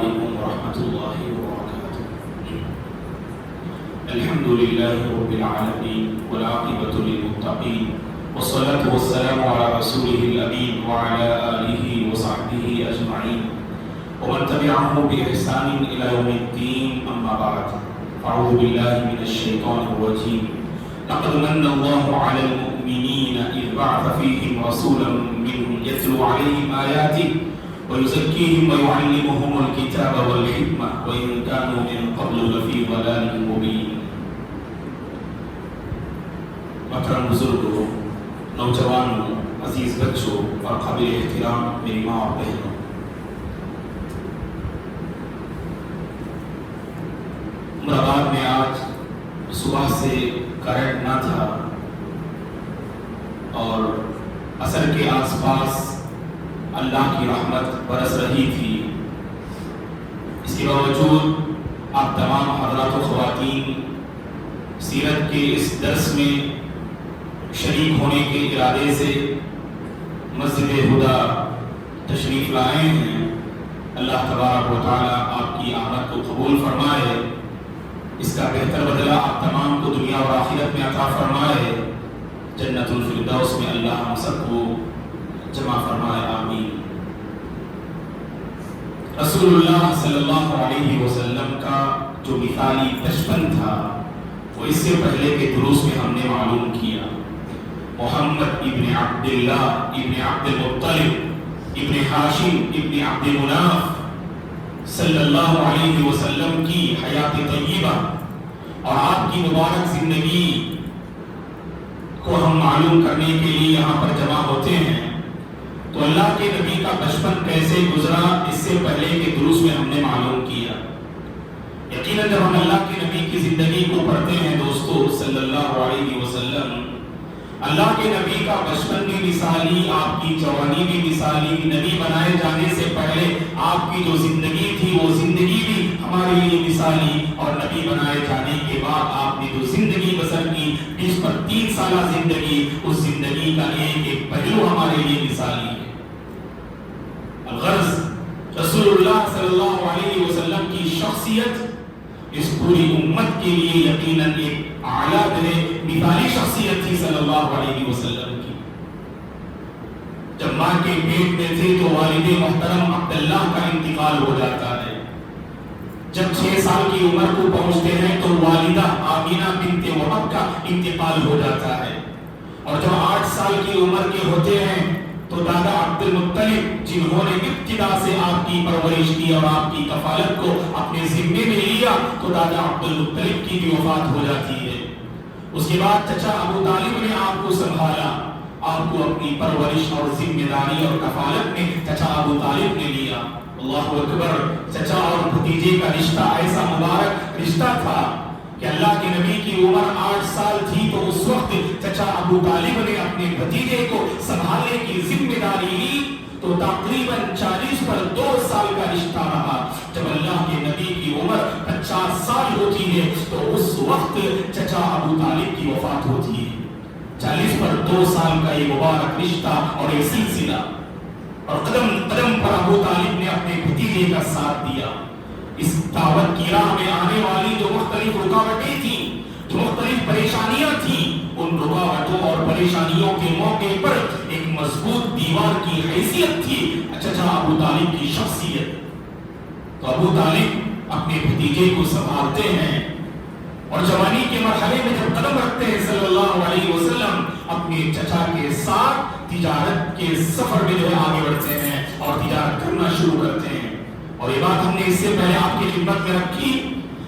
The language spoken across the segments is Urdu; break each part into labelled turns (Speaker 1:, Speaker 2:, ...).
Speaker 1: عليكم ورحمة الله وبركاته. الحمد لله رب العالمين والعاقبة للمتقين والصلاة والسلام على رسوله الأمين وعلى آله وصحبه أجمعين ومن تبعه بإحسان إلى يوم الدين. أما بعد، أعوذ بالله من الشيطان الرجيم. لقد من الله على المؤمنين إذ بعث فيهم رسولا منهم يتلو عليهم آياته ويزكيهم ويعلمهم الكتاب والحكمة وإن كانوا من قبل لفي ضلال مبين. محترم بزرگوں، نوجوانوں، عزیز بچوں اور قابل احترام میری ماں اور بہنوں، مرآباد میں آج صبح سے کرنٹ نہ تھا اور عصر کے آس پاس اللہ کی رحمت برس رہی تھی. اس کے باوجود آپ تمام حضرات و خواتین سیرت کے اس درس میں شریک ہونے کے ارادے سے مسجد ہدا تشریف لائے ہیں. اللہ تبارک و تعالیٰ آپ کی آمد کو قبول فرمائے، اس کا بہتر بدلہ آپ تمام کو دنیا اور آخرت میں عطا فرمائے. جنت الفردوس میں اللہ ہم سب کو جمع فرمائے، آمین. رسول اللہ صلی اللہ علیہ وسلم کا جو مثالی بچپن تھا وہ اس سے پہلے کے دروس میں ہم نے معلوم کیا. محمد ابن عبداللہ ابن عبد المطلب ابن ہاشم ابن عبد مناف صلی اللہ علیہ وسلم کی حیات طیبہ اور آپ کی مبارک زندگی کو ہم معلوم کرنے کے لیے یہاں پر جمع ہوتے ہیں. تو اللہ کے نبی کا بچپن کیسے گزرا اس سے پہلے کے دروس میں ہم نے معلوم کیا. یقیناً جب ہم اللہ کے نبی کی زندگی کو پڑھتے ہیں دوستو صلی اللہ علیہ وسلم، اللہ کے نبی کا بچپن بھی مثالی، آپ کی جوانی بھی مثالی، نبی بنائے جانے سے پہلے آپ کی جو زندگی تھی وہ زندگی بھی ہمارے لیے مثالی، اور نبی بنائے جانے کے بعد آپ نے جو زندگی بسر کی 20-3 سالہ زندگی، اس زندگی کا ایک ایک پہلو ہمارے لیے مثالی ہے. الغرض رسول اللہ صلی اللہ علیہ وسلم کی شخصیت اس پوری امت کے لیے یقیناً ایک اعلیٰ مثالی شخصیت تھی صلی اللہ علیہ وسلم کی. جب ماں کے پیٹ میں تھے تو والد محترم عبداللہ کا انتقال ہو جاتا ہے. جب 6 سال کی عمر کو پہنچتے ہیں تو والدہ آمینہ بنت وہب کا انتقال ہو جاتا ہے. اور جب 8 سال کی عمر کے ہوتے ہیں تو دادا عبد المطلب جنہوں نے ابتدا سے آپ کی پرورش کی اور آپ کی کفالت کو اپنے ذمے میں لیا تو دادا عبد المطلب کی بھی وفات ہو جاتی ہے. اس کے بعد چچا ابو طالب نے آپ کو سنبھالا، آپ کو اپنی پرورش اور ذمہ داری اور کفالت میں چچا ابو طالب نے لیا. اللہ اکبر. چچا اور بھتیجے کا رشتہ ایسا مبارک رشتہ تھا کہ اللہ کے نبی کی عمر 8 سال تھی تو اس وقت چچا ابو طالب نے اپنے بھتیجے کو سنبھالنے کی ذمہ داری لی تو تقریباً 40 پر 2 سال کا رشتہ رہا. جب اللہ کے نبی کی عمر 50 سال ہوتی ہے تو اس وقت چچا ابو طالب کی وفات ہوتی ہے. 40 پر 2 سال کا یہ مبارک رشتہ اور یہ سلسلہ، اور قدم قدم پر ابو طالب نے اپنے بھتیجے کا ساتھ دیا. اس دعوت کی راہ میں آنے والی جو مختلف رکاوٹیں تھیں، جو مختلف پریشانیاں تھیں، ان رکاوٹوں اور پریشانیوں کے موقع پر ایک مضبوط دیوار کی حیثیت تھی چچا ابو طالب کی شخصیت. تو ابو طالب اپنے بھتیجے کو سنبھالتے ہیں اور جوانی کے مرحلے میں جب قدم رکھتے ہیں صلی اللہ علیہ وسلم اپنے چچا کے ساتھ تجارت کے سفر میں جو آگے بڑھتے ہیں اور تجارت کرنا شروع کرتے ہیں. اور یہ بات ہم نے اس سے پہلے آپ کی خدمت میں رکھی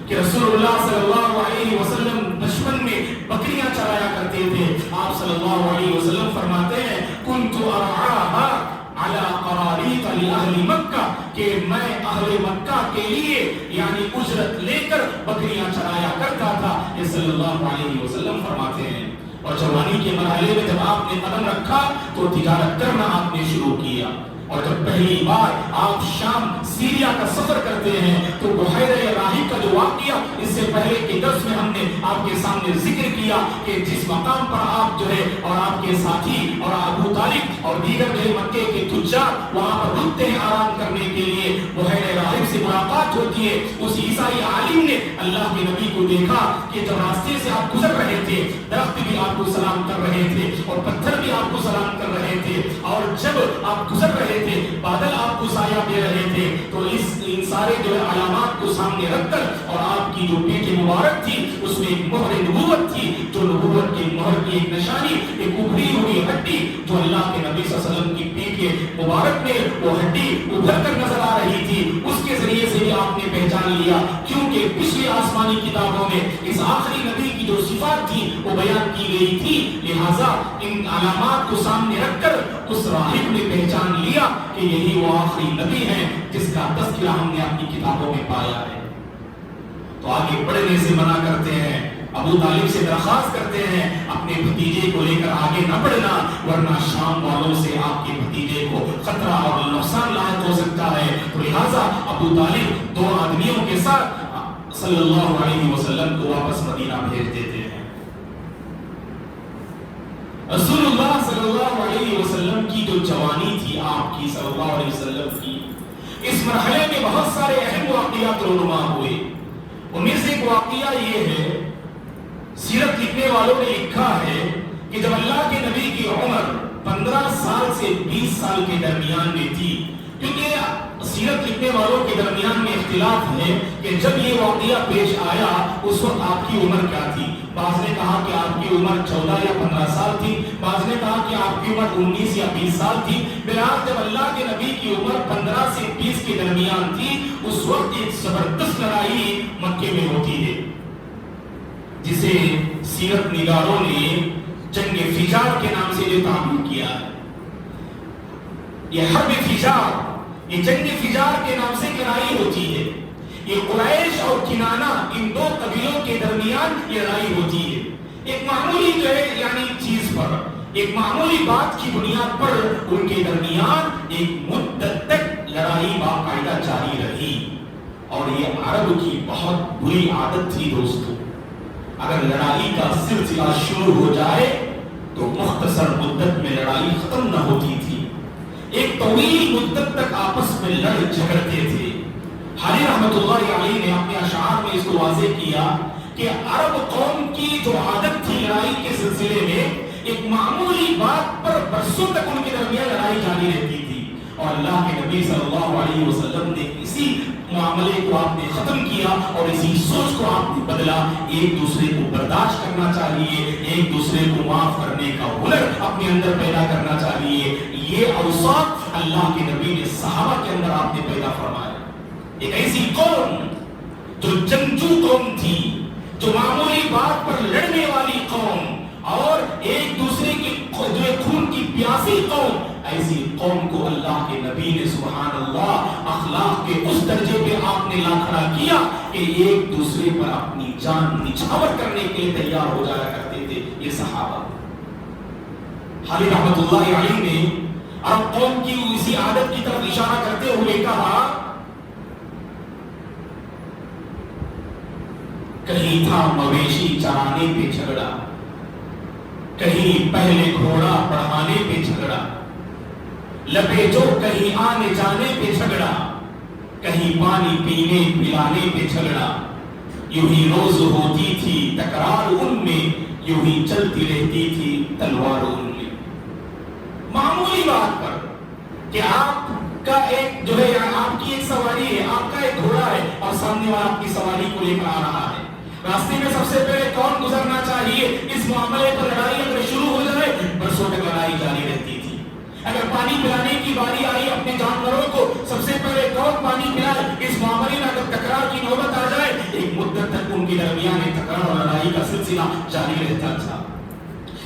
Speaker 1: کہ رسول اللہ صلی اللہ علیہ وسلم بچپن میں بکریاں چرایا کرتے تھے. آپ صلی اللہ علیہ وسلم فرماتے ہیں کنت ارعاها على قراريط لأهل مکہ، کہ میں اہل مکہ کے لیے یعنی اجرت لے کر بکریاں چرایا کرتا تھا. یہ صلی اللہ علیہ وسلم فرماتے ہیں. اور جوانی کے مرحلے میں جب آپ نے قدم رکھا تو تجارت کرنا آپ نے شروع کیا. اور جب پہلی بار آپ شام سیریا کا سفر کرتے ہیں تو بحیرہ راہب کا جو واقعہ اس سے پہلے کے درس میں ہم نے آپ کے سامنے ذکر کیا کہ جس مقام پر آپ جو ہے اور آپ کے ساتھی اور ابو طالب اور دیگر جو مکے کے تجار وہاں پر رکتے ہیں آرام کرنے کے لیے، بحیرہ راہب سے ملاقات ہوتی ہے۔ اس عیسائی عالم نے اللہ کے نبی کو دیکھا کہ جب راستے سے آپ گزر رہے تھے درخت بھی آپ کو سلام کر رہے تھے اور پتھر بھی آپ کو سلام کر رہے تھے، اور جب آپ گزر رہے تھے بادل آپ کو سایہ دے رہے تھے، تو ان سارے جو علامات کو سامنے رکھ کر اور آپ کی جو پیٹھ مبارک تھی اس میں ایک مہر نبوت تھی، جو نبوت کی مہر کی ایک نشانی، ایک ابھری ہوئی ہڈی جو اللہ کے نبی صلی اللہ علیہ وسلم کی پیٹھ مبارک میں وہ ہڈی ابھر کر نظر آ رہی تھی، اس کے ذریعے سے بھی آپ نے پہچان لیا، کیونکہ پچھلی آسمانی کتابوں میں اس آخری نبی کی جو صفات تھی وہ بیان کی گئی تھی، لہذا ان علامات کو سامنے رکھ کر اس راہب نے پہچان لیا کہ یہی وہ آخری نبی ہے جس کا تذکرہ ہم نے اپنی کتابوں میں پایا ہے۔ تو آگے بڑھنے سے منع کرتے ہیں، ابو طالب سے درخواست کرتے ہیں اپنے بھتیجے کو لے کر آگے نہ بڑھنا، ورنہ شام والوں سے آپ کے بھتیجے کو خطرہ اور نقصان لاحق ہو سکتا ہے۔ تو لہٰذا ابو طالب دو آدمیوں کے ساتھ صلی اللہ علیہ وسلم کو واپس مدینہ بھیج دیتے ہیں۔ رسول اللہ صلی اللہ علیہ وسلم کی جو جوانی تھی آپ کی صلی اللہ علیہ وسلم کی، اس مرحلے میں بہت سارے اہم واقعات رونما ہوئے۔ ان میں سے ایک واقعہ یہ ہے، سیرت لکھنے والوں نے لکھا ہے کہ جب اللہ کے نبی کی عمر 15 سال سے 20 سال کے درمیان میں تھی، کیونکہ سیرت لکھنے والوں کے درمیان میں اختلاف ہے کہ جب یہ واقعہ پیش آیا اس وقت آپ کی عمر کیا تھی۔ بعض نے کہا کہ آپ کی عمر 14 یا 15 سال تھی، بعض نے کہا کہ آپ کی عمر 19 یا 20 سال تھی۔ بہرحال جب اللہ کے نبی کی عمر 15 سے 20 کے درمیان تھی، اس وقت ایک زبردست لڑائی مکے میں ہوتی ہے جسے سیرت نگاروں نے جنگ فجار کے نام سے جو تعبیر کیا ہے۔ یہ حرب فجار، یہ جنگ فجار کے نام سے لڑائی ہوتی ہے۔ یہ قریش اور کنانہ ان دو قبیلوں کے درمیان یہ لڑائی ہوتی ہے، ایک معمولی جو ہے یعنی چیز پر، ایک معمولی بات کی بنیاد پر ان کے درمیان ایک مدت تک لڑائی باقاعدہ جاری رہی۔ اور یہ عرب کی بہت بری عادت تھی دوستو، اگر لڑائی کا سلسلہ شروع ہو جائے تو مختصر مدت میں لڑائی ختم نہ ہوتی تھی، ایک طویل مدت تک آپس میں لڑ جھگڑتے تھے۔ حالی رحمت اللہ علیہ نے اپنے اشعار میں اس کو واضح کیا کہ عرب قوم کی جو عادت تھی لڑائی کے سلسلے میں، ایک معمولی بات پر برسوں تک ان کے درمیان لڑائی جاری رہتی تھی، اور اللہ کے نبی صلی اللہ علیہ وسلم نے اسی معاملے کو آپ نے ختم کیا اور اسی سوچ کو آپ نے بدلا۔ ایک دوسرے کو برداشت کرنا چاہیے، ایک دوسرے کو معاف کرنے کا ہنر اپنے اندر پیدا کرنا چاہیے۔ یہ اوصاف اللہ کے نبی نے صحابہ کے اندر آپ نے پیدا فرمایا۔ ایک ایسی قوم جو جنگجو قوم تھی، جو معمولی بات پر لڑنے والی قوم اور ایک دوسرے کی جو خون کی پیاسی قوم، ایسی قوم کو اللہ کے نبی نے سبحان اللہ اخلاق کے اس درجے پہ آپ نے لا کھڑا کیا کہ ایک دوسرے پر اپنی جان نچھاور کرنے کے لیے تیار ہو جایا کرتے تھے یہ صحابہ۔ حالی رحمت اللہ علیہ نے عرب قوم کی اسی عادت کی طرف اشارہ کرتے ہوئے کہا، کہیں تھا مویشی چرانے پہ جھگڑا، کہیں پہلے گھوڑا بڑھانے پہ جھگڑا، لپے جو کہیں آنے جانے پہ جھگڑا، کہیں پانی پینے پلانے پہ جھگڑا، یوں ہی روز ہوتی تھی تکرار ان میں، یوں ہی چلتی رہتی تھی تلوار ان میں۔ معمولی بات پر کہ آپ کا ایک جو ہے آپ کی ایک سواری ہے، آپ کا ایک گھوڑا ہے اور سامنے والا آپ کی سواری کو لے کر آ رہا ہے، راستے میں سب سے پہلے کون گزرنا چاہیے، اس معاملے پر لڑائی اگر شروع ہو جائے برسوں تک لڑائی جاری رہتی تھی۔ اگر پانی پلانے کی باری آئی اپنے جانوروں کو، سب سے پہلے کون پانی پلائے، اس معاملے میں اگر تکرار کی نوبت آ جائے ایک مدت تک ان کے درمیان تکرار اور لڑائی کا سلسلہ جاری رہتا تھا۔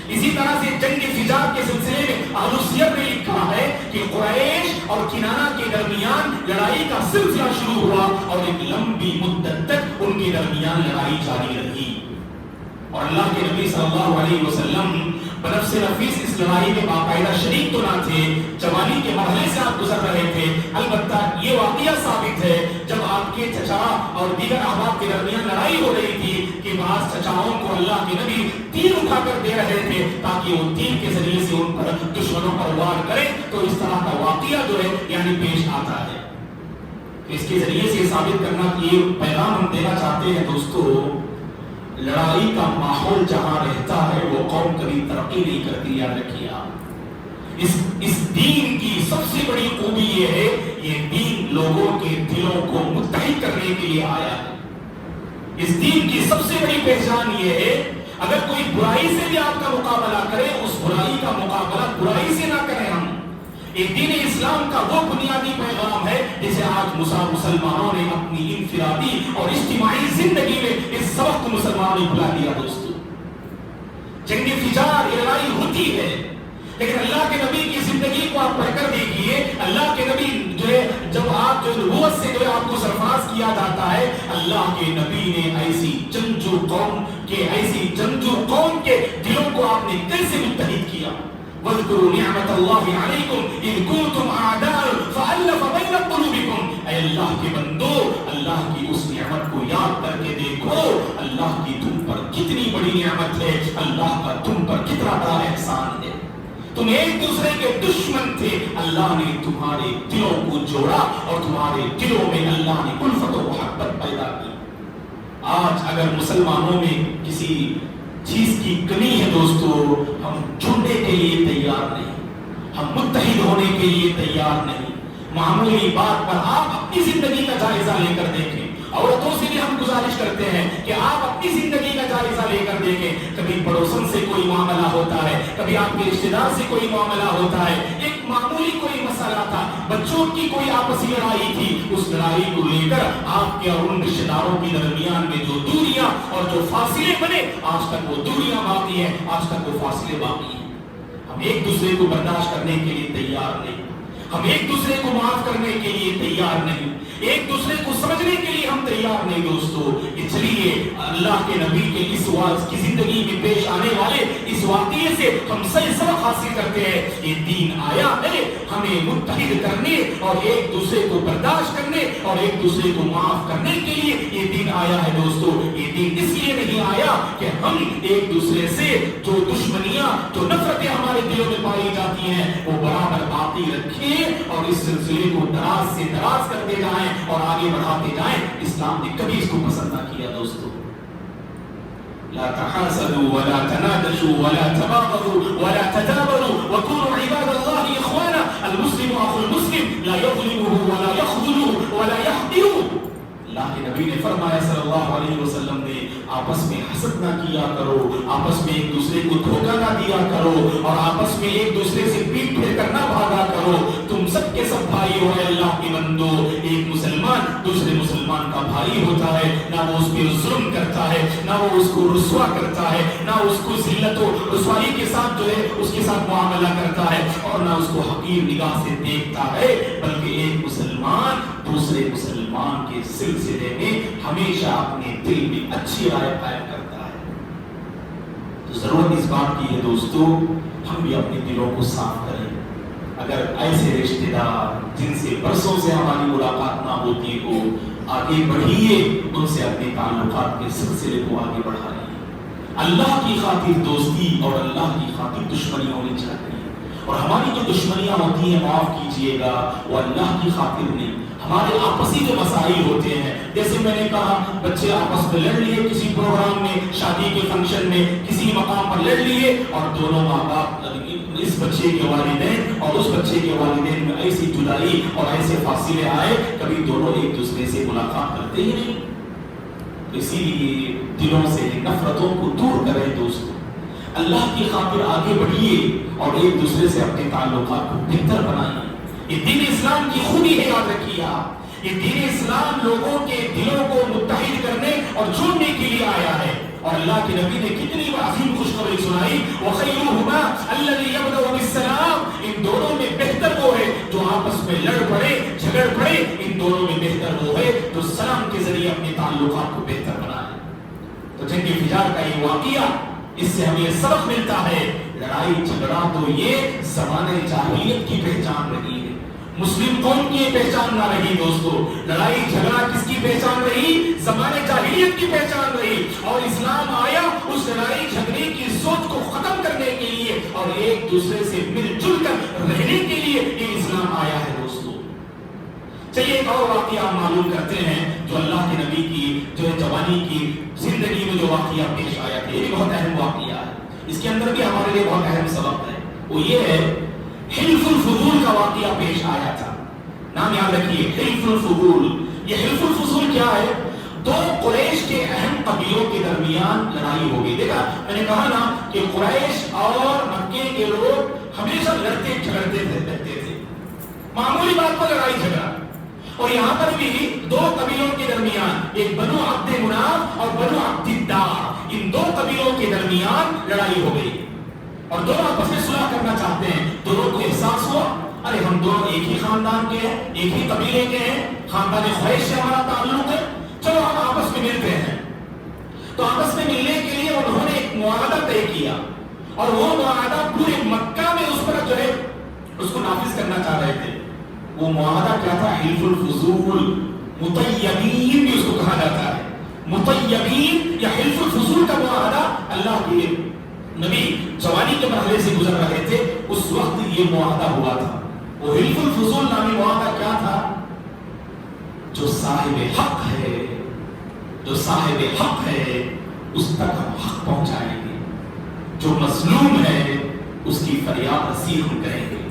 Speaker 1: اسی طرح سے جنگ فجار کے سلسلے میں اہل سیرت نے لکھا ہے کہ قریش اور کنانہ کے درمیان لڑائی کا سلسلہ شروع ہوا اور ایک لمبی مدت تک ان کے درمیان لڑائی جاری رہی، اور اللہ کے نبی صلی اللہ علیہ وسلم بنفس نفیس اس لڑائی میں باقاعدہ شریک تو نہ تھے، جوانی کے مرحلے سے آپ گزر رہے تھے، البتہ یہ واقعہ ثابت ہے جب آپ کے چچا اور دیگر احباب کے درمیان لڑائی ہو رہی تھی کہ بعض چچاؤں کو اللہ کے نبی تیر اٹھا کر دے رہے تھے تاکہ وہ تیر کے ذریعے سے ان پر دشمنوں پر وار کرے، تو اس طرح کا واقعہ جو ہے یعنی پیش آتا ہے۔ اس کے ذریعے سے ثابت کرنا کہ یہ پیغام ہم دینا چاہتے ہیں دوستو، لڑائی کا ماحول جہاں رہتا ہے وہ قوم کبھی ترقی نہیں کرتی، یاد رکھیے آپ۔ اس دین کی سب سے بڑی خوبی یہ ہے، یہ دین لوگوں کے دلوں کو متحد کرنے کے لیے آیا ہے۔ اس دین کی سب سے بڑی پہچان یہ ہے، اگر کوئی برائی سے بھی آپ کا مقابلہ کرے، اس برائی کا مقابلہ برائی سے نہ کریں ہم۔ ایک دین اسلام کا وہ بنیادی پیغام ہے جسے آج مسلمانوں نے اپنی انفرادی اور اجتماعی زندگی میں اس سبق کو مسلمانوں نے بھلا دیا۔ دوستو، جنگ فجار یہ لڑائی ہوتی ہے، لیکن اللہ کے نبی کی زندگی کو آپ پڑھ کر دیکھیے، اللہ کے نبی جو ہے جب آپ جو نبوت سے جو ہے آپ کو سرفراز کیا جاتا ہے، اللہ کے نبی نے ایسی جنگجو قوم کے دلوں کو آپ نے کیسے متحد کیا؟ وَاذْكُرُوا نِعْمَةَ اللَّهِ عَلَيْكُمْ إِذْ كُنْتُمْ أَعْدَاءً فَأَلَّفَ بَيْنَ قُلُوبِكُمْ۔ اے اللہ کے بندو، اللہ کی اس نعمت کو یاد کر کے دیکھو، اللہ کی تم پر کتنی بڑی نعمت ہے، اللہ کا تم پر کتنا بڑا احسان ہے۔ تم ایک دوسرے کے دشمن تھے، اللہ نے تمہارے دلوں کو جوڑا اور تمہارے دلوں میں اللہ نے الفت و محبت پیدا کی۔ آج اگر مسلمانوں میں کسی چیز کی کمی ہے دوستو، ہم جڑنے کے لیے تیار نہیں، ہم متحد ہونے کے لیے تیار نہیں۔ معمولی بات پر آپ اپنی زندگی کا جائزہ لے کر دیکھیں، عورتوں سے بھی ہم گزارش کرتے ہیں کہ آپ اپنی زندگی کا جائزہ لے کر دیکھیں۔ کبھی پڑوسن سے کوئی معاملہ ہوتا ہے، کبھی آپ کے رشتہ دار سے کوئی معاملہ ہوتا ہے، ایک معمولی کوئی مسئلہ تھا، بچوں کی کوئی آپسی لڑائی تھی، اس لڑائی کو لے کر آپ کے اور ان رشتہ داروں کے درمیان میں جو دوریاں اور جو فاصلے بنے، آج تک وہ دوریاں باقی ہیں، آج تک وہ فاصلے باقی ہیں۔ ہم ایک دوسرے کو برداشت کرنے کے لیے تیار نہیں، ہم ایک دوسرے کو معاف کرنے کے لیے تیار نہیں، ایک دوسرے کو سمجھنے کے لیے ہم تیار نہیں دوستو۔ اس لیے اللہ کے نبی کے اس واقعے کی زندگی میں پیش آنے والے اس واقعے سے ہم صحیح سبق حاصل کرتے ہیں۔ یہ دین آیا ہے ہمیں متحد کرنے اور ایک دوسرے کو برداشت کرنے اور ایک دوسرے کو معاف کرنے کے لیے یہ دین آیا ہے دوستو۔ یہ دین اس لیے نہیں آیا کہ ہم ایک دوسرے سے جو دشمنیاں جو نفرتیں ہمارے دلوں میں پائی جاتی ہیں وہ برابر باقی رکھیں اور اس سلسلے کو دراز سے دراز کرتے جائیں اور آگے بڑھاتے جائیں۔ اسلام نے کبھی اس کو پسند نہ کیا دوستو۔ لا تحاسدوا ولا تناجشوا ولا تباغضوا ولا تدابروا وكونوا عباد الله اخوانا المسلم اخو المسلم لا يظلمه ولا يخذله ولا يحقره۔ اللہ کے نبی نے فرمایا صلی اللہ علیہ وسلم نے، آپس میں حسد نہ کیا کرو، آپس میں ایک دوسرے کو دھوکہ نہ دیا کرو اور آپس میں ایک دوسرے سے پیٹ پھیر کر نہ بھاگا کرو۔ تم سب کے سب بھائی ہو اللہ کے بندو۔ ایک مسلمان دوسرے مسلمان کا بھائی ہوتا ہے، نہ وہ اس پہ ظلم کرتا ہے، نہ وہ اس کو رسوا کرتا ہے، نہ اس کو ذلت و رسوائی کے ساتھ جو ہے اس کے ساتھ معاملہ کرتا ہے اور نہ اس کو حقیر نگاہ سے دیکھتا ہے، بلکہ ایک مسلمان دوسرے مسلمان کے سلسلے میں ہمیشہ اپنے دل میں اچھی رائے قائم کرتا ہے۔ تو ضرورت اس بات کی ہے دوستو، ہم بھی اپنے دلوں کو صاف کریں۔ اگر ایسے رشتہ دار جن سے برسوں سے ہماری ملاقات نہ ہوتی ہو، آگے بڑھیے، ان سے اپنے تعلقات کے سلسلے کو آگے بڑھائیے۔ اللہ کی خاطر دوستی اور اللہ کی خاطر دشمنی ہونی چاہیے، اور ہماری جو دشمنیاں ہوتی ہیں معاف کیجیے گا، وہ اللہ کی خاطر نہیں، ہمارے آپسی جو مسائل ہوتے ہیں، جیسے میں نے کہا بچے آپس میں لڑ لیے کسی پروگرام میں، شادی کے فنکشن میں، کسی مقام پر لڑ لیے اور دونوں ماں باپ اس بچے کے والدین اور اس بچے کے والدین میں ایسی جدائی اور ایسے فاصلے آئے، کبھی دونوں ایک دوسرے سے ملاقات کرتے ہی نہیں۔ اسی لیے دلوں سے نفرتوں کو دور کریں دوستو، اللہ کی خاطر آگے بڑھیے اور ایک دوسرے سے اپنے تعلقات کو بہتر بنائیے۔ یہ دین اسلام کی خوبی ہے، یاد رکھیے آپ، یہ دین اسلام لوگوں کے دلوں کو متحد کرنے اور جوڑنے کے لیے آیا ہے۔ اور اللہ کے نبی نے کتنی عظیم خوشخبری سنائی، وَخَيْرُهُمَا الَّذِي يَبْدَأُ بِالسَّلَامِ، ان دونوں میں بہتر وہ ہے جو آپس میں لڑ پڑے جھگڑ پڑے، ان دونوں میں بہتر وہ ہے جو سلام کے ذریعے اپنے تعلقات کو بہتر بنائے۔ تو جنگ فجار کا یہ واقعہ اس سے ہمیں سبق ملتا ہے لڑائی جھگڑا تو یہ زمانے جاہلیت کی پہچان رہی ہے، مسلم قوم کی پہچان نہ رہی دوستو. لڑائی جھگڑا کس کی پہچان رہی؟ زمانے جاہلیت کی پہچان رہی. اور اسلام آیا اس لڑائی جھگڑے کی سوچ کو ختم کرنے کے لیے اور ایک دوسرے سے مل جل کر رہنے کے لیے یہ اسلام آیا ہے دوستو. چلیے ایک اور واقعہ معلوم کرتے ہیں جو اللہ کے نبی کی جو جوانی کی زندگی میں جو واقعہ پیش آیا تھا. یہ بھی بہت اہم واقعہ ہے، اس کے اندر بھی ہمارے لیے بہت اہم سبق ہے. وہ یہ ہے حلف الفضول کا واقعہ پیش آیا تھا. نام یاد رکھیے، حلف الفضول. یہ حلف الفضول کیا ہے؟ دو قریش کے اہم قبیلوں کے درمیان لڑائی ہو گئی. دیکھا میں نے کہا نا کہ قریش اور مکے کے لوگ ہمیشہ لڑتے جھگڑتے رہتے تھے، معمولی بات پر لڑائی جھگڑا. اور یہاں پر بھی دو قبیلوں کے درمیان، ایک بنو عبد مناف اور بنو عبد الدار، ان دو قبیلوں کے درمیان لڑائی ہو گئی اور دونوں آپس میں صلح کرنا چاہتے ہیں. دونوں کو احساس ہوا ارے ہم دونوں ایک ہی خاندان کے ہیں، ایک ہی قبیلے کے ہیں، خاندان قریش سے ہمارا تعلق ہے، چلو ہم آپس میں ملتے ہیں. تو آپس میں ملنے کے لیے انہوں نے ایک معاہدہ طے کیا اور وہ معاہدہ پورے مکہ میں اس پر جو ہے اس کو نافذ کرنا چاہ رہے تھے. وہ معاہدہ کیا تھا؟ حلف الفضول. مطیبین بھی اس کو کہا جاتا ہے. مطیبین یا حلف الفضول کا معاہدہ اللہ کے نبی جوانی کے مرحلے سے گزر رہے تھے، اس وقت یہ معاہدہ ہوا تھا. وہ حلف الفضول نامی معاہدہ کیا تھا؟ جو صاحب حق ہے، جو صاحب حق ہے اس تک ہم حق پہنچائیں گے، جو مظلوم ہے اس کی فریاد رسی ہم کریں گے،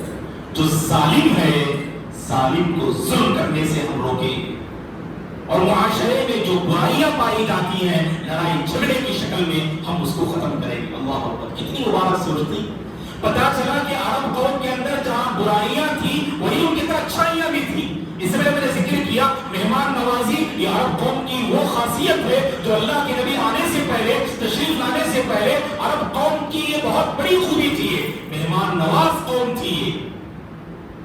Speaker 1: جو ظالم ہے ظالم کو ظلم کرنے سے ہم روکیں گے، اور معاشرے میں جو برائیاں پائی جاتی ہیں لڑائی جھگڑے کی شکل میں ہم اس کو ختم کریں گے. اللہ اکبر، کتنی مبارک سوچ تھی. پتا چلا کہ عرب قوم کے اندر جہاں برائیاں تھیں وہی ان کی طرح اچھائیاں بھی تھیں. اس میں نے ذکر کیا مہمان نوازی یہ عرب قوم کی وہ خاصیت ہے جو اللہ کے نبی آنے سے پہلے، تشریف لانے سے پہلے عرب قوم کی یہ بہت بڑی خوبی تھی. مہمان نواز قوم تھی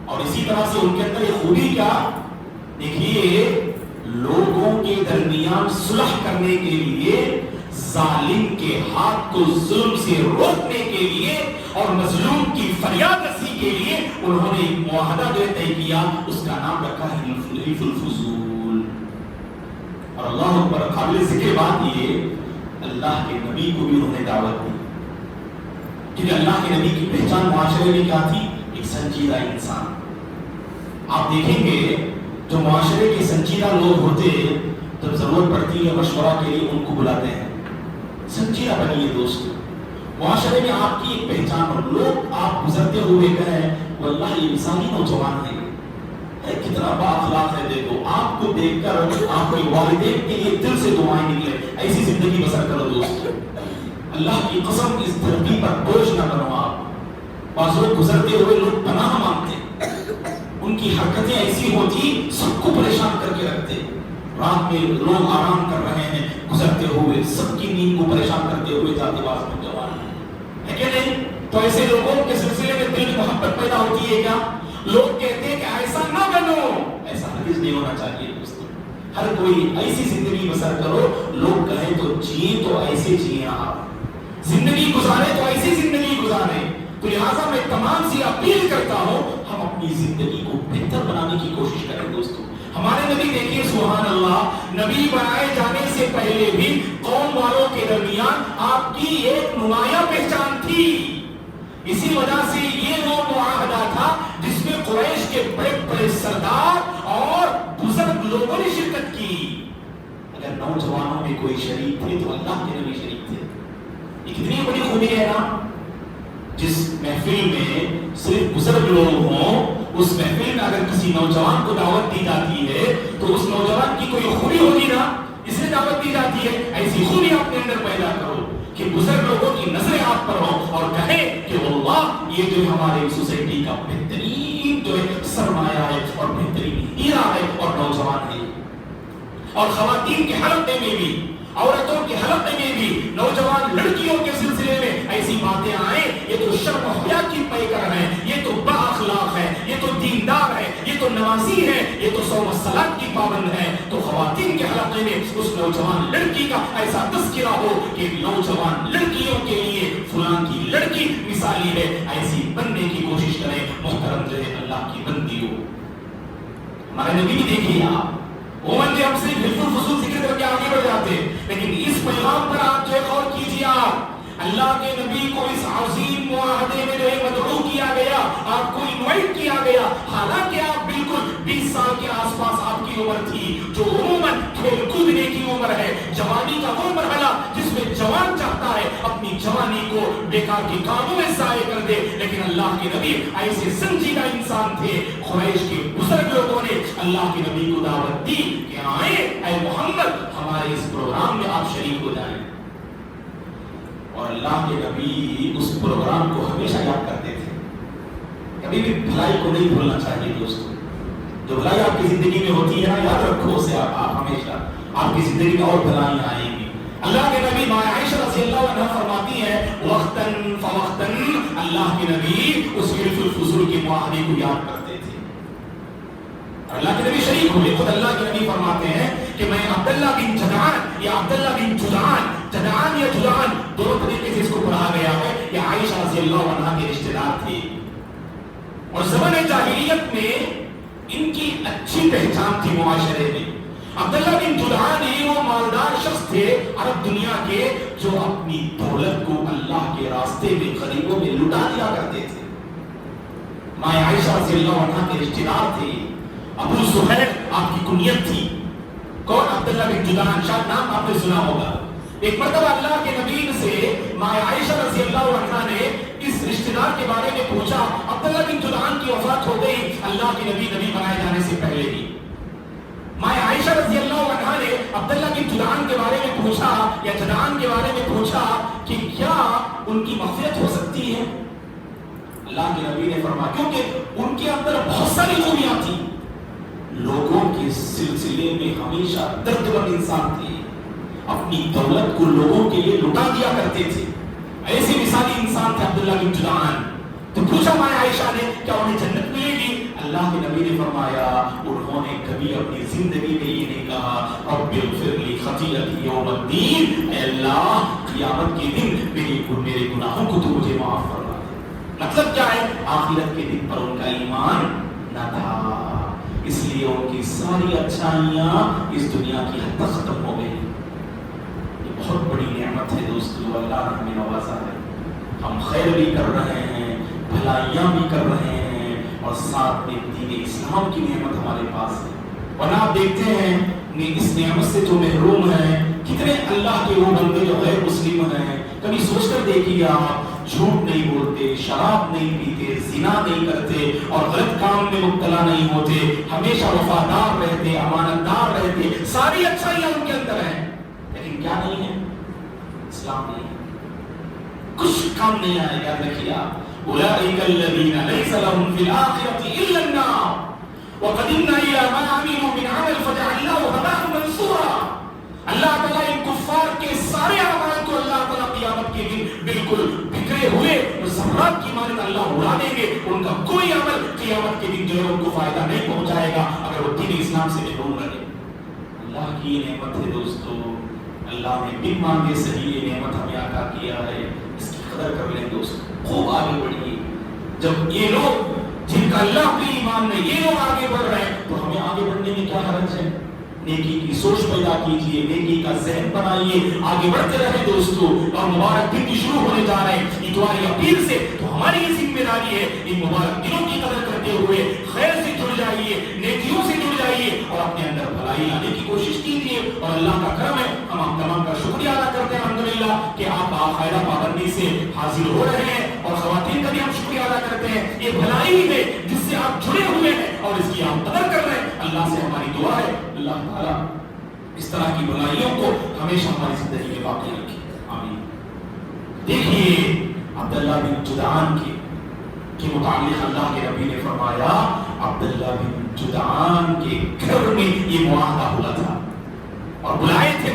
Speaker 1: اور اسی طرح سے ان کے اندر یہ خوبی کیا؟ دیکھیے لوگوں کے درمیان صلح کرنے کے لیے، ظالم کے ہاتھ کو ظلم سے روکنے کے لیے اور مظلوم کی فریاد رسی کے لیے انہوں نے ایک معاہدہ جو طے کیا، اس کا نام رکھا حلف الفضول. اور اللہ اکبر، قابل ذکر بات یہ اللہ کے نبی کو بھی انہوں نے دعوت دی، کیونکہ اللہ کے نبی کی پہچان معاشرے میں کیا تھی؟ ایک سنجیدہ انسان. آپ دیکھیں گے جو معاشرے کے سنجیدہ لوگ ہوتے جب ضرورت پڑتی ہے مشورہ کے لیے ان کو بلاتے ہیں. سنجیدہ بنیے دوست، معاشرے میں آپ کی ایک پہچان ہو. لوگ آپ گزرتے ہوئے کہیں واللہ یہ مثالی نوجوان ہے، کتنا با اخلاق ہے، دیکھو آپ کو دیکھ کر آپ کے والدین کے لیے دل سے دعائیں نکلے. ایسی زندگی بسر کرو دوست. اللہ کی قسم اس دھرتی پر بوجھ نہ بنو. آپ بعض لوگ گزرتے ہوئے لوگ پناہ مانگتے، ان کی حرکتیں ایسی ہوتی سب کو پریشان کر کے رکھتے. رات میں لوگ آرام کر رہے ہیں گزرتے ہوئے، سب کی نیند کو پریشان کرتے ہوئے جاتے باز نوجوان ہے کہ نہیں؟ تو ایسے لوگوں کے سلسلے میں دل میں محبت پیدا ہوتی ہے کیا؟ لوگ کہتے ہیں کہ ایسا نہ بنو. ایسا ہرگز نہیں ہونا چاہیے دوستو. ہر کوئی ایسی زندگی بسر کرو، لوگ کہیں تو جیے تو ایسے جیے، آپ زندگی گزارے تو ایسی زندگی گزارے. تو لہٰذا میں تمام سے اپیل کرتا ہوں ہم اپنی زندگی کو بہتر بنانے کی کوشش کریں دوستو. ہمارے نبی دیکھیے سبحان اللہ، نبی بنائے جانے سے پہلے بھی قوم والوں کے درمیان آپ کی ایک نمایاں پہچان تھی. اسی وجہ سے یہ وہ معاہدہ تھا جس میں قریش کے بڑے بڑے سردار اور بزرگ لوگوں نے شرکت کی. اگر نوجوانوں میں کوئی شریک تھے تو اللہ کے نبی شریک تھے. یہ کتنی بڑی خوبی ہے نا. جس محفل میں صرف بزرگ لوگ ہوں، اس محفل میں اگر کسی نوجوان کو دعوت دی جاتی ہے تو اس نوجوان کی کوئی خوبی ہوگی نا، اس لیے دعوت دی جاتی ہے. ایسی خوبی آپ کے اندر پیدا کرو کہ بزرگ لوگوں کی نظریں آپ پر ہوں اور کہیں کہ واللہ یہ جو ہمارے سوسائٹی کا بہترین جو ہے سرمایہ ہے اور بہترین ہیرا ہے اور نوجوان ہے. اور خواتین کے حلقے میں بھی، عورتوں کے حلقے میں بھی نوجوان لڑکیوں کے سلسلے میں ایسی باتیں آئیں یہ تو شرم و حیا کی پیکر ہے، یہ تو با اخلاق ہے، یہ تو دیندار ہے، یہ تو نمازی ہے، یہ تو صوم و صلاۃ کی پابند ہے. تو خواتین کے حلقے معاشرے میں اس نوجوان لڑکی کا ایسا تذکرہ ہو کہ نوجوان لڑکیوں کے لیے فلاں کی لڑکی مثالی ہے، ایسی بننے کی کوشش کریں محترم جو ہے اللہ کی بندی ہو۔ ہمارے نبی دیکھیے آپ وہ بندے ہم سے بالکل فضول ذکر کر کے آگے بڑھ جاتے، لیکن اس پیغام پر آپ جو ہے غور کیجیے، آپ اللہ کے نبی کو اس عظیم معاہدے میں جو ہے مدعو کیا گیا، آپ کو انوائٹ کیا گیا، حالانکہ آپ بالکل 20 سال کے آس پاس آپ کی عمر تھی، جو عموماً کھیل کودنے کی عمر ہے، جوانی کا وہ مرحلہ جس میں جوان چاہتا ہے اپنی جوانی کو بیکار کے کاموں میں ضائع کر دے، لیکن اللہ کے نبی ایسے سنجیدہ انسان تھے، قریش کے بزرگ لوگوں نے اللہ کے نبی کو دعوت دی کہ آئیں اے محمد ہمارے اس پروگرام میں آپ شریک ہو جائیں، اور اللہ کے نبی اس پروگرام کو ہمیشہ یاد کرتے تھے۔ کبھی بھی بھلائی کو نہیں بھولنا چاہیے دوستو، جو بھلائی آپ کی زندگی میں ہوتی ہے نا، یاد رکھو اسے آپ ہمیشہ، آپ کی زندگی میں اور بھلائیاں آئیں گی۔ اللہ کے نبی ماں عائشہ رضی اللہ عنہا فرماتی ہے وقتاً فوقتاً اللہ کے نبی اس حلف الفضول کے معاہدے کو یاد کرتے تھے، اللہ کے نبی شریک ہوئے۔ خود اللہ کے نبی فرماتے ہیں کہ میں عبداللہ بن جدعان یا عبداللہ بن جدعان، جدعان یا جدعان دونوں طریقے سے اس کو پڑھا گیا ہے، یہ عائشہ رضی اللہ عنہا کے رشتہ دار تھے، اور زمانہ جاہلیت میں ان کی اچھی پہچان تھی معاشرے میں۔ عبداللہ بن جدعان وہ مالدار شخص تھے عرب دنیا کے جو اپنی دولت کو اللہ کے راستے میں غریبوں میں لٹا دیا کرتے تھے۔ ماں عائشہ رضی اللہ عنہا کے رشتہ دار تھے، ابو زہیر آپ کی کنیت تھی۔ کون؟ عبداللہ بن جدعان، شاید نام آپ نے سنا ہوگا۔ ایک مرتبہ اللہ کے نبی سے ماں عائشہ رضی اللہ عنہا نے اس رشتہ دار کے بارے میں پوچھا، عبداللہ بن جدعان کی وفات ہو گئی اللہ کے نبی بنائے جانے سے پہلے ہی۔ ماں عائشہ رضی اللہ عنہا نے عبداللہ بن جدعان کے بارے میں پوچھا یا جدعان کے بارے میں پوچھا کہ کیا ان کی مغفرت ہو سکتی ہے؟ اللہ کے نبی نے فرمایا کیونکہ ان کے اندر بہت ساری خوبیاں تھیں، لوگوں کے سلسلے میں ہمیشہ دردمند انسان تھے، اپنی دولت کو لوگوں کے لیے لٹا دیا کرتے تھے، ایسے مثالی انسان تھے عبداللہ بن جدعان۔ تو پوچھا ماں عائشہ نے کیا انہیں جنت ملے گی؟ اللہ کے نبی نے فرمایا انہوں نے کبھی اپنی زندگی میں یہ نہیں کہا رب اغفر لی خطیئتی یوم الدین، اے اللہ قیامت کے دن میرے گناہوں کو تو مجھے معاف فرما دے۔ مطلب کیا ہے؟ آخرت کے دن پر ان کا ایمان نہ تھا، اس لیے ان کی ساری اچھائیاں اس دنیا کی حد تک ختم ہو گئی۔ یہ بہت بڑی نعمت ہے دوستو، اللہ نے ہمیں نوازا ہے، ہم خیر بھی کر رہے ہیں، بھلائیاں بھی کر رہے ہیں، اور ساتھ میں دین اسلام کی نعمت ہمارے پاس ہے۔ اور آپ دیکھتے ہیں اس نعمت سے جو محروم ہیں، کتنے اللہ کے وہ بندے جو غیر مسلم ہیں، کبھی سوچ کر دیکھیے آپ، جھوٹ نہیں بولتے، شراب نہیں پیتے، زنا نہیں کرتے اور غلط کام میں مبتلا نہیں ہوتے، ہمیشہ وفادار رہتے، امانتدار رہتے، ساری اچھائیاں ان کے اندر ہیں، لیکن کیا نہیں ہے؟ اسلام نہیں ہے، کچھ کام نہیں آئے گا۔ دیکھیے آپ اولئک الذین لیس لهم فی الآخرۃ الا النار وقدمنا الی ما عملوا من عمل فجعلناه هباء منثورا۔ اللہ تعالیٰ ان کفار کے سارے اعمال کو اللہ تعالیٰ قیامت کے دن بالکل بکھرے ہوئے ذرات کی مانند اللہ اڑا دیں گے، ان کا کوئی عمل قیامت کے دن جو ہے ان کو فائدہ نہیں پہنچائے گا اگر وہ دین اسلام سے محروم رہے۔ اللہ کی یہ نعمت ہے دوستو، اللہ نے بن مانگے صحیح یہ نعمت ہمیں عطا کیا ہے، اس کی قدر کر لیں دوستو، خوب آگے بڑھیے۔ جب یہ لوگ جن کا اللہ پہ ایمان نہیں، یہ لوگ آگے بڑھ رہے ہیں تو ہمیں آگے بڑھنے میں کیا حرج ہے؟ نیکی کی سوچ پیدا کیجئے، نیکی کا ذہن بنائیے، آگے بڑھتے رہے دوستو۔ اور مبارک دن بھی شروع ہونے جا رہے ہیں اتواری اپریل سے، تو ہماری یہ ذمہ داری ہے ان مبارک دنوں کی قدر کرتے ہوئے خیر سے جڑ جائیے، نیکیوں سے جڑ جائیے اور اپنے اندر بھلائی لانے کی کوشش کیجیے۔ اور اللہ کا کرم ہے، ہم تمام کا شکریہ ادا کرتے ہیں الحمدللہ کہ آپ باقاعدہ پابندی سے حاضر ہو رہے ہیں، اور خواتین کا بھی ہم شکریہ ادا کرتے ہیں، یہ بھلائی ہے جس سے آپ جڑے ہوئے ہیں اور اس کی آپ قدر کر رہے ہیں۔ اللہ سے ہماری دعا ہے اللہ تعالیٰ اس طرح کی بھلائیوں کو ہمیشہ ہماری زندگی میں باقی رکھے، آمین۔ دیکھیے عبداللہ بن جدعان کے متعلق اللہ کے نبی نے فرمایا عبداللہ بن جدعان کے گھر میں یہ معاہدہ ہوا تھا، اور بلائے تھے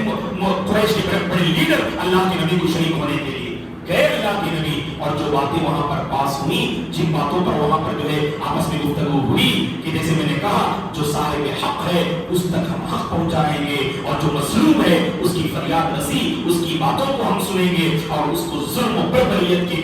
Speaker 1: قریش کے بڑے لیڈر اللہ کے نبی کو شریک ہونے کے لیے۔ گئے اللہ کے نبی اور جو باتیں وہاں پر پاس ہوئی، جن باتوں پر وہاں پر جو ہے آپس میں گفتگو ہوئی کہ جیسے میں نے کہا جو صاحب حق ہے اس تک ہم حق پہنچائیں گے، اور جو مظلوم ہے اس کی فریاد رسی، اس کی باتوں کو ہم سنیں گے اور اس کو ظلم و بربریت کے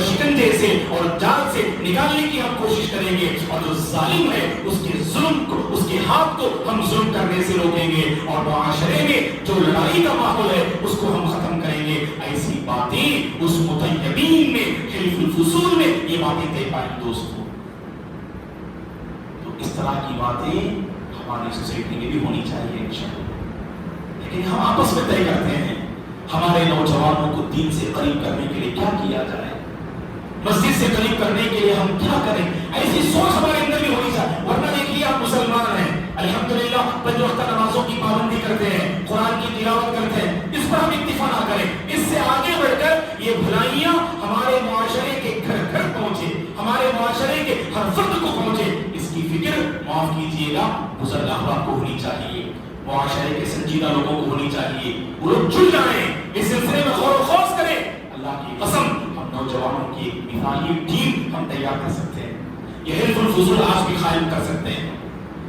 Speaker 1: شکنجے سے اور جال سے نکالنے کی ہم کوشش کریں گے، اور جو ظالم ہے اس کے ظلم کو، اس کے ہاتھ کو ہم ظلم کرنے سے روکیں گے، اور معاشرے میں جو لڑائی کا ماحول ہے اس کو ہم ختم کریں گے۔ ایسی باتیں اس مطیبین میں، حلف الفصول میں یہ باتیں طے پائیں دوستوں۔ تو اس طرح کی باتیں ہماری سوسائٹی میں بھی ہونی چاہیے انشاءاللہ، لیکن ہم آپس میں طے کرتے ہیں ہمارے نوجوانوں کو دین سے قریب کرنے کے لیے کیا کیا جائے، مسجد سے قریب کرنے کے لیے ہم کیا کریں۔ ایسی سوچ ہمارے اندر بھی ہونی چاہیے، ورنہ دیکھیے آپ مسلمان ہیں الحمدللہ، پنج وقت نمازوں کی پابندی کرتے ہیں، قرآن کی تلاوت کرتے ہیں، اس پر ہم اکتفا نہ کریں، اس سے آگے بڑھ کر یہ بھلائیاں ہمارے معاشرے کے گھر گھر پہنچے، ہمارے معاشرے کے ہر فرد کو پہنچے، اس کی فکر معاف کیجیے گا بزرگ احباب کو ہونی چاہیے، معاشرے کے سنجیدہ لوگوں کو ہونی چاہیے، وہ لوگ جڑ جائیں، اس سلسلے میں غور و خوض کریں۔ اللہ کی قسم ہم نوجوانوں کی ایک مثالی ٹیم ہم تیار کر سکتے ہیں، یہ حلف الفضول آج بھی قائم کر سکتے ہیں۔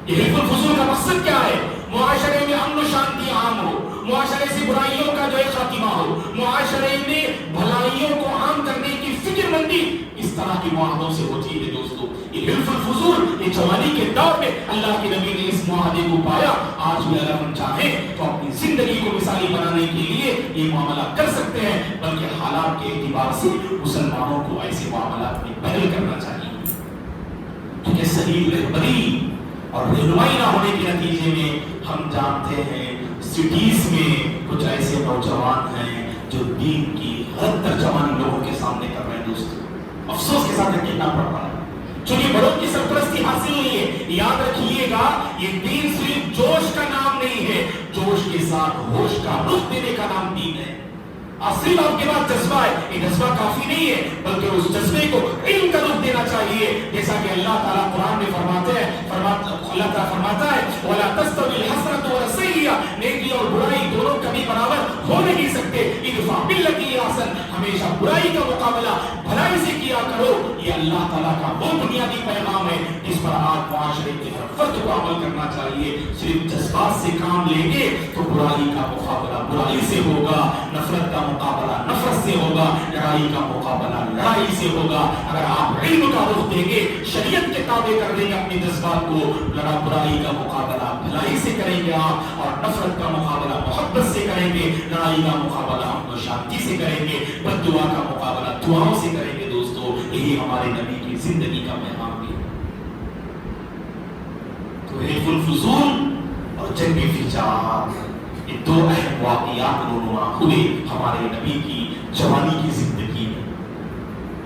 Speaker 1: یہ حلف الفضول کا مقصد کیا ہے؟ معاشرے میں امن و شانتی عام ہو، معاشرے سے برائیوں کا جو ہے خاتمہ ہو، معاشرے میں بھلائیوں کو عام کرنے کی فکر مندی اس طرح کی معاہدوں سے ہوتی ہے دوستو۔ یہ حلف الفضول یہ جوانی کے دور میں اللہ کے نبی نے اس معاہدے کو پایا، آج بھی اگر ہم چاہیں تو اپنی زندگی کو مثالی بنانے کے لیے یہ معاملہ کر سکتے ہیں، بلکہ حالات کے اعتبار سے مسلمانوں کو ایسے معاملات میں پہل کرنا چاہیے، کیونکہ صحیح رہبری اور رہنمائی نہ ہونے کے نتیجے میں ہم جانتے ہیں سٹیز میں کچھ ایسے نوجوان ہیں جو دین کی غلط ترجمانی لوگوں کے سامنے کر رہے ہیں دوستو، افسوس کے ساتھ کہنا پڑ رہا ہے، چونکہ بڑوں کی سرپرستی حاصل ہوئی ہے۔ یاد رکھیے گا یہ دین صرف جوش کا نام نہیں ہے، جوش کے ساتھ ہوش کا رخ دینے کا نام دین ہے۔ صرف آپ کے پاس جذبہ ہے، یہ جذبہ کافی نہیں ہے، بلکہ اس جذبے کو علم کا رخ دینا چاہیے، جیسا کہ اللہ تعالیٰ قرآن میں فرماتے ہیں، اللہ تعالیٰ فرماتا ہے وَلَا تَسْتَوِي الْحَسَنَةُ وَالسَّيِّئَةُ، نیکی اور برائی دونوں کبھی برابر ہو نہیں سکتے، ادفع باللتی ہی احسن، ہمیشہ برائی کا مقابلہ بھلائی سے کیا کرو۔ یہ اللہ تعالیٰ کا وہ بنیادی پیغام ہے جس پر آج معاشرے کے ہر فرد کو عمل کرنا چاہیے۔ صرف جذبات سے کام لیں گے تو برائی کا مقابلہ برائی سے ہوگا، نفرت کا مقابلہ نفرت سے ہوگا، لڑائی کا مقابلہ لڑائی سے ہوگا۔ اگر آپ علم کا رخ دیں گے، شریعت کے تابع کر دیں گے اپنے جذبات کو، برائی کا مقابلہ بھلائی سے کریں گے آپ، اور نفرت کا مقابلہ محبت سے کریں گے، لڑائی کا مقابلہ امن و شانتی سے کریں گے، بد دعا کا مقابلہ دعاؤں سے کریں گے دوستو۔ یہی ہمارے نبی کی زندگی کا پیغام ہے۔ تو حلف الفضول اور جنگ فجار، یہ دو اہم واقعات رونما ہوئے ہمارے نبی کی جوانی کی زندگی میں۔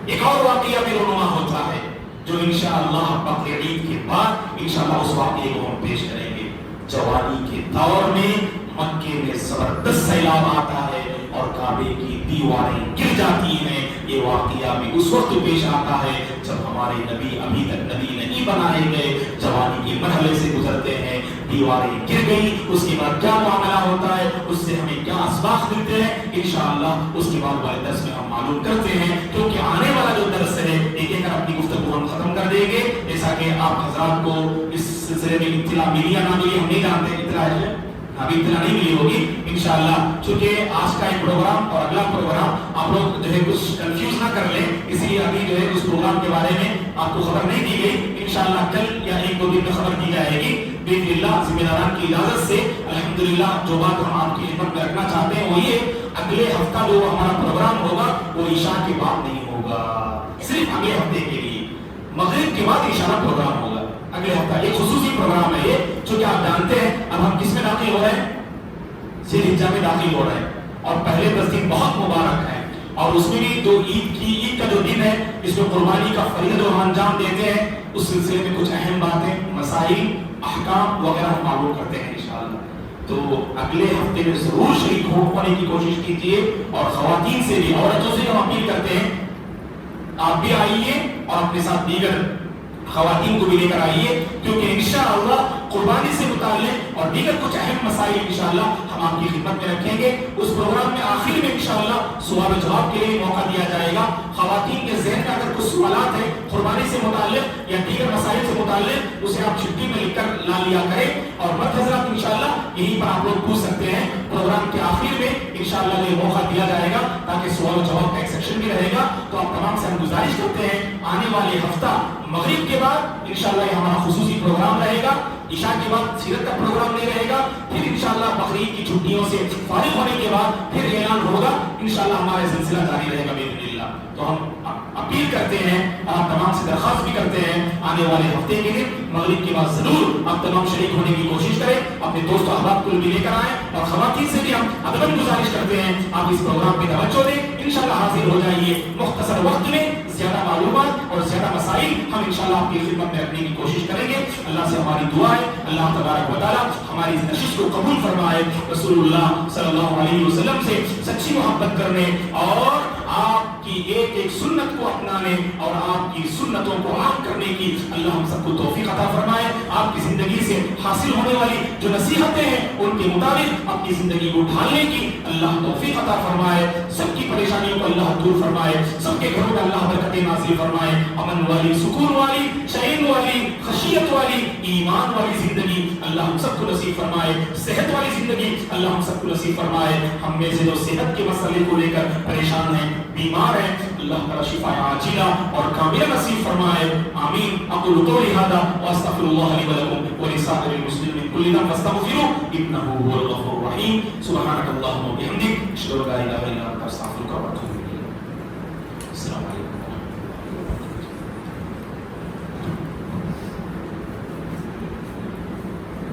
Speaker 1: ایک اور واقعہ بھی رونما ہوتا ہے جو انشاءاللہ بقر عید کے بعد انشاءاللہ اس واقعے کو ہم پیش کریں گے۔ جوانی کے دور میں مکے میں زبردست سیلاب آتا ہے اور کعبے کی دیواریں گر جاتی ہیں۔ یہ واقعہ بھی اس وقت پیش آتا ہے جب ہمارے نبی ابھی تک نبی نہیں بنائے گئے، جوانی کے مرحلے سے گزرتے ہیں، دیواریں گر گئی، اس کے بعد کیا معاملہ ہوتا ہے، اس سے ہمیں کیا اسباق ملتے ہیں، انشاءاللہ اس کے بعد والے درس میں ہم معلوم کرتے ہیں، کیونکہ آنے والا جو درس ہے ایک ایک اپنی گفتگو ہم ختم کر دیں گے۔ جیسا کہ آپ حضرات کو اس سلسلے میں اطلاع ملی یا نہ ملی ہم نہیں جانتے، اطلاع ہے ابھی اطلاع نہیں ملی ہوگی انشاءاللہ، چونکہ آج کا ایک پروگرام اور اگلا پروگرام آپ لوگ جو ہے کچھ کنفیوز نہ کر لیں، اس لیے ابھی جو ہے اس پروگرام کے بارے میں آپ کو خبر نہیں دی گئی، انشاءاللہ کل یا ایک دو دن میں خبر دی جائے گی باذن اللہ ذمہ داران کی اجازت سے۔ الحمدللہ جو بات ہم آپ کی خدمت میں رکھنا چاہتے ہیں وہ یہ، اگلے ہفتہ جو ہمارا پروگرام ہوگا وہ عشاء کے بعد نہیں ہوگا، صرف اگلے ہفتے کے لیے مغرب کے بعد عشاء کا پروگرام ہوگا اگلے ہفتہ۔ ایک خصوصی پروگرام ہے یہ، چونکہ آپ جانتے ہیں اب ہم کس میں داخل ہو رہے ہیں، ذی الحجہ میں داخل ہو رہے ہیں، اور پہلے 10 دن بہت مبارک ہیں، اور اس میں بھی جو عید کا جو دن ہے اس میں قربانی کا فریضہ جو ہم انجام دیتے ہیں، اس سلسلے میں کچھ اہم باتیں، مسائل، احکام وغیرہ ہم معلوم کرتے ہیں انشاءاللہ۔ تو اگلے ہفتے میں ضرور شریک ہونے کی کوشش کیجیے، اور خواتین سے بھی، عورتوں سے ہم اپیل کرتے ہیں آپ بھی آئیے اور اپنے ساتھ دیگر خواتین کو بھی لے کر آئیے، کیونکہ انشاءاللہ قربانی سے متعلق اور دیگر کچھ اہم مسائل انشاءاللہ ہم آپ کی خدمت میں رکھیں گے. اس پروگرام میں آخر میں انشاءاللہ سوال و جواب کے لیے موقع دیا جائے گا. خواتین کے ذہن میں اگر کچھ سوالات ہیں قربانی سے متعلق یا دیگر مسائل سے متعلق اسے آپ چھٹی میں لکھ کر لا لیا کریں اور مرد حضرات انشاءاللہ یہیں پر آپ لوگ پوچھ سکتے ہیں. پروگرام کے آخر میں انشاءاللہ یہ موقع دیا جائے گا تاکہ سوال و جواب کا ایک سیکشن بھی رہے گا. تو آپ تمام سے ہم گزارش کرتے ہیں آنے والے ہفتہ مغرب کے بعد انشاءاللہ یہ ہمارا خصوصی پروگرام رہے گا. عشاء کے بعد سیرت کا پروگرام نہیں رہے گا. پھر انشاءاللہ بقرعید کی چھٹیوں سے فارغ ہونے کے بعد پھر اعلان ہوگا. انشاءاللہ ہمارا سلسلہ جاری رہے گا باذن اللہ. تو ہم اپیل کرتے ہیں اور آپ تمام سے درخواست بھی کرتے ہیں آنے والے ہفتے کے دن مغرب کے بعد ضرور آپ تمام شریک ہونے کی کوشش کریں. اپنے دوست و احباب کو بھی لے کر آئیں اور خواتین سے بھی ہم ادباً گزارش کرتے ہیں آپ اس پروگرام پہ توجہ دیں. انشاءاللہ حاضر ہو جائیے مختصر وقت میں. زیادہ معلومات اور زیادہ مسائل ہم انشاءاللہ آپ کی خدمت میں رکھنے کی کوشش کریں گے. اللہ سے ہماری دعا ہے اللہ تبارک و تعالی ہماری اس نشست کو قبول فرمائے. رسول اللہ صلی اللہ علیہ وسلم سے سچی محبت کرنے اور آپ کی ایک ایک سنت کو اپنانے اور آپ کی سنتوں کو عام کرنے کی اللہ ہم سب کو توفیق عطا فرمائے. آپ کی زندگی سے حاصل ہونے والی جو نصیحتیں ہیں ان کے مطابق اپنی زندگی کو ڈھالنے کی اللہ توفیق عطا فرمائے. سب کی پریشانیوں کو اللہ دور فرمائے. سب کے گھروں میں اللہ برکتیں نازل فرمائے. امن والی سکون والی شعین والی خشیت والی ایمان والی زندگی اللہ ہم سب کو نصیب فرمائے. صحت والی زندگی اللہ ہم سب کو نصیب فرمائے. ہم میں سے جو صحت کے مسئلے کو لے کر پریشان ہیں بیمار ہیں اللہ تعالی شفا عاجلہ اور کاملہ نصیب فرمائے. آمین. اقول قولی ھذا واستغفر الله لي ولكم ولسائر المسلمين من كل ذنب فاستغفروه انه هو الغفور الرحيم. سبحانك اللهم وبحمدك اشهد ان لا اله الا انت استغفرك واتوب اليك. السلام عليكم.